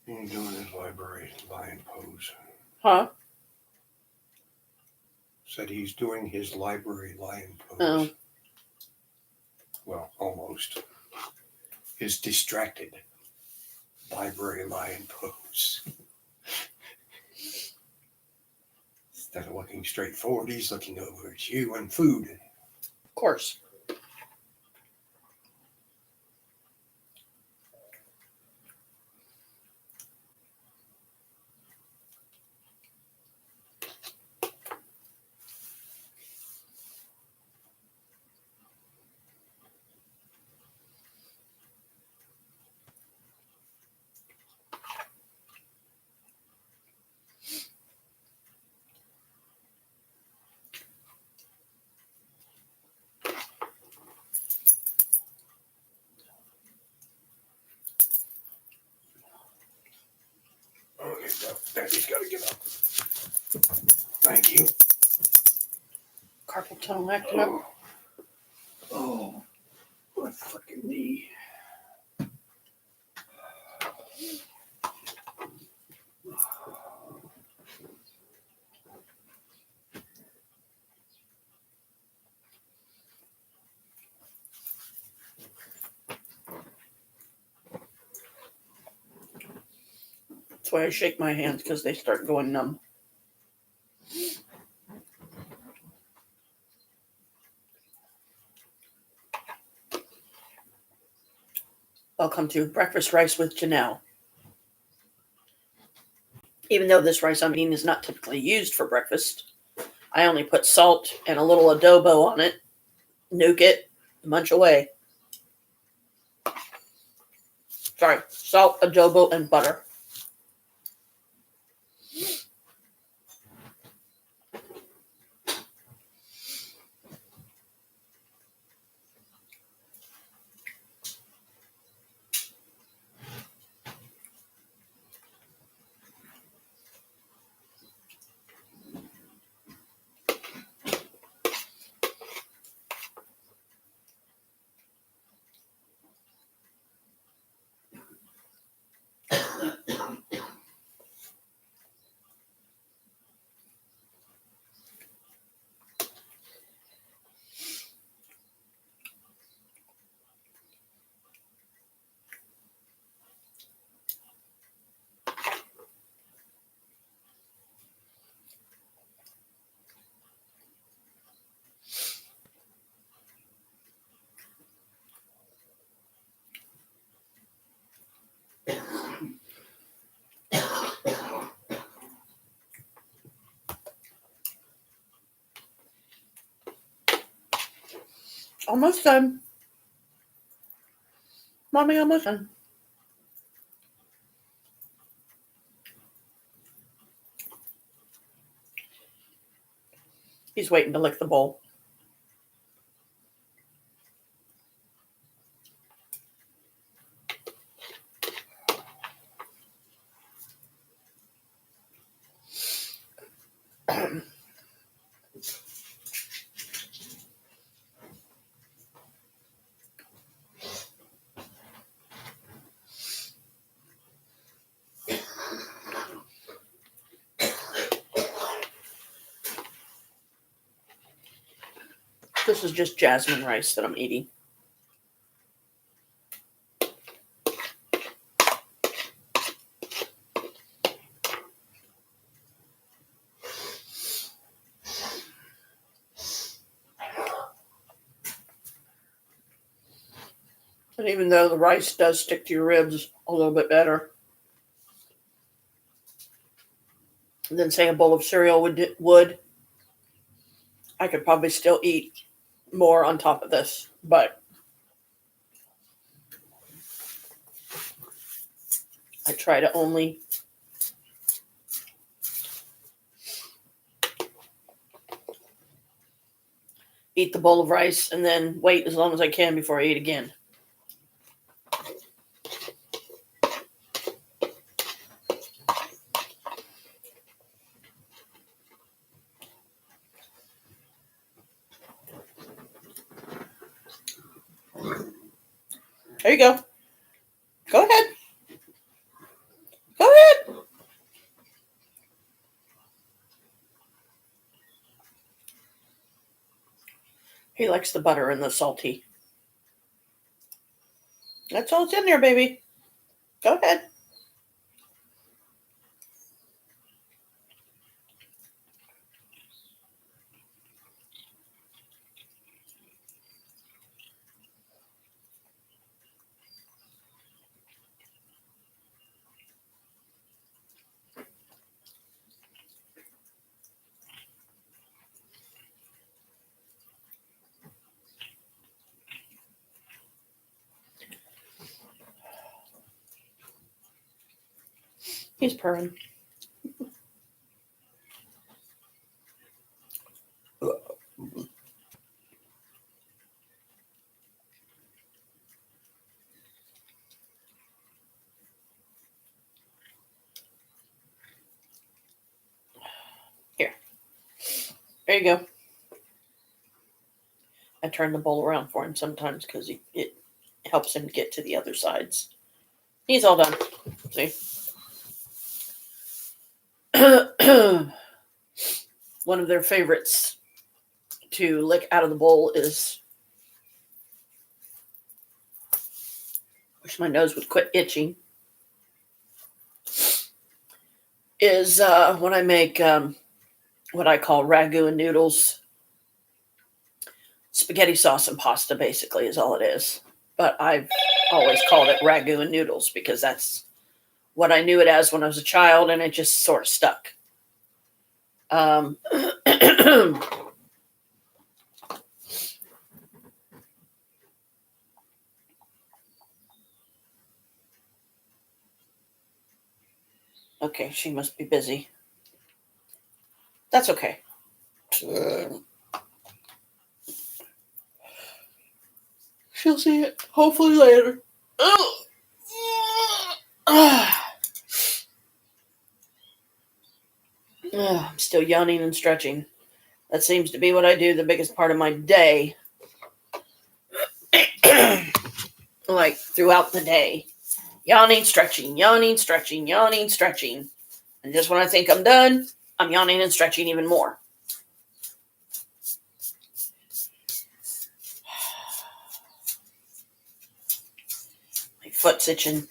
He's doing his library lion pose. Huh? Said he's doing his library lion pose. Oh. Well, almost. His distracted library lion pose. Instead of looking straight forward, he's looking over at you and food. Of course. Thank you. Carpal tunnel acting up. Oh, my fucking knee. That's why I shake my hands, because they start going numb. Welcome to Breakfast Rice with Janelle. Even though this rice I'm eating is not typically used for breakfast, I only put salt and a little adobo on it, nuke it, munch away. Sorry, salt, adobo, and butter. Almost done. Mommy, almost done. He's waiting to lick the bowl. This is just jasmine rice that I'm eating. And even though the rice does stick to your ribs a little bit better than, say, a bowl of cereal would, I could probably still eat more on top of this. But I try to only eat the bowl of rice and then wait as long as I can before I eat again. There you go. Go ahead. Go ahead. He likes the butter and the salty. That's all that's in there, baby. Go ahead. He's purring. Here. There you go. I turn the bowl around for him sometimes because it helps him get to the other sides. He's all done. See? One of their favorites to lick out of the bowl is, wish my nose would quit itching, is when I make what I call ragu and noodles. Spaghetti sauce and pasta basically is all it is. But I've always called it ragu and noodles because that's what I knew it as when I was a child, and it just sort of stuck. Okay, she must be busy. That's okay. She'll see it hopefully later. I'm still yawning and stretching. That seems to be what I do the biggest part of my day. Like throughout the day. Yawning, stretching, yawning, stretching, yawning, stretching. And just when I think I'm done, I'm yawning and stretching even more. My foot's itching,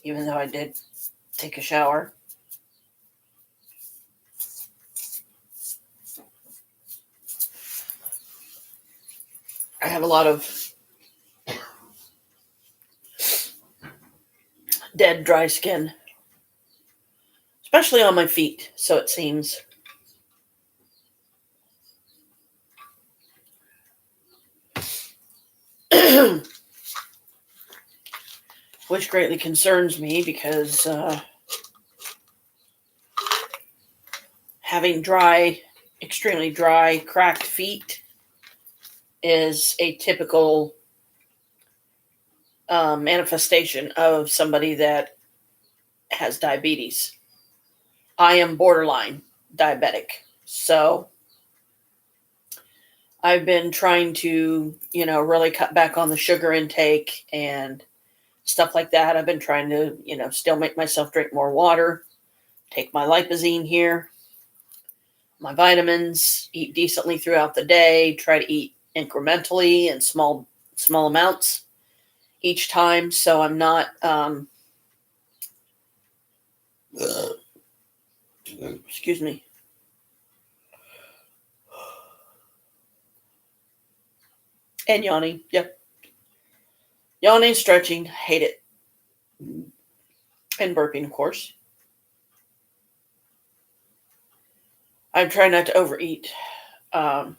even though I did take a shower. I have a lot of dead, dry skin, especially on my feet, so it seems. Which greatly concerns me because having dry, extremely dry, cracked feet is a typical manifestation of somebody that has diabetes. I am borderline diabetic, so I've been trying to, really cut back on the sugar intake and stuff like that. I've been trying to, still make myself drink more water, take my Lipozene here, my vitamins, eat decently throughout the day, try to eat incrementally in small amounts each time, so I'm not excuse me. And yawning. Yep. Yawning, stretching, hate it. And burping, of course. I'm trying not to overeat. When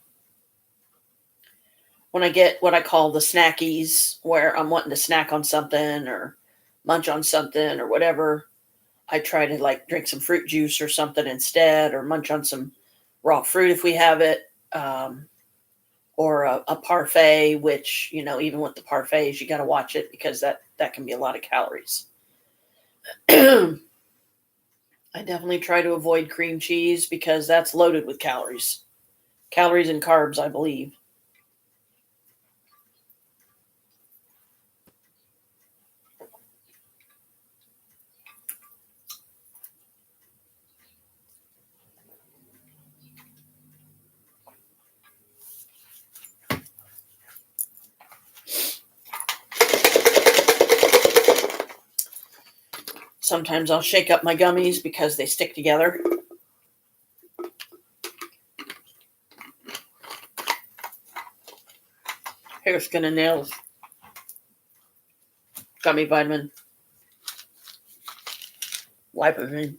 I get what I call the snackies, where I'm wanting to snack on something or munch on something or whatever, I try to drink some fruit juice or something instead, or munch on some raw fruit if we have it, or a parfait, which, even with the parfaits, you got to watch it because that can be a lot of calories. I definitely try to avoid cream cheese because that's loaded with calories. Calories and carbs, I believe. Sometimes I'll shake up my gummies because they stick together. Hair, Skin, and Nails gummy vitamin. Lipozene.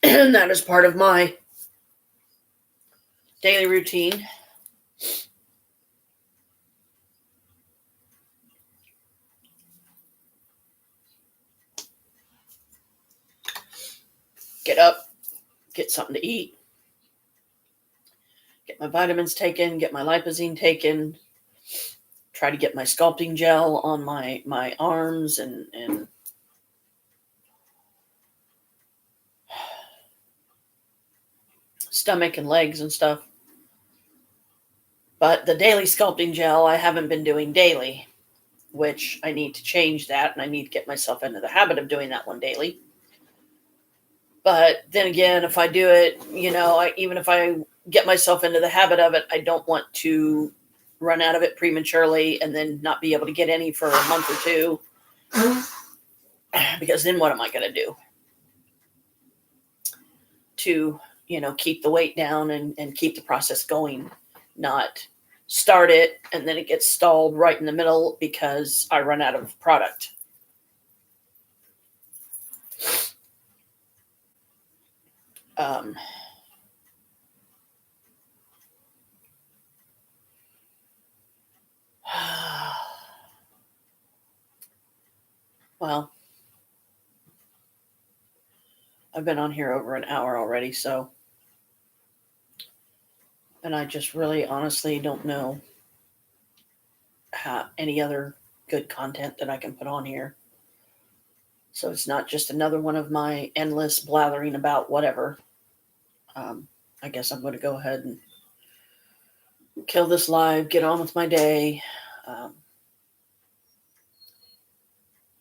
And that is part of my daily routine. get up, get something to eat, get my vitamins taken, get my lipozine taken, try to get my sculpting gel on my arms and stomach and legs and stuff. But the daily sculpting gel I haven't been doing daily, which I need to change that, and I need to get myself into the habit of doing that one daily. But then again, if I do it, even if I get myself into the habit of it, I don't want to run out of it prematurely and then not be able to get any for a month or two. Because then what am I going to do to, keep the weight down and keep the process going, not start it and then it gets stalled right in the middle because I run out of product. Well, I've been on here over an hour already, and I just really honestly don't know any other good content that I can put on here. So it's not just another one of my endless blathering about whatever. I guess I'm going to go ahead and kill this live, get on with my day,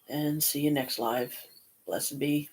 and see you next live. Blessed be.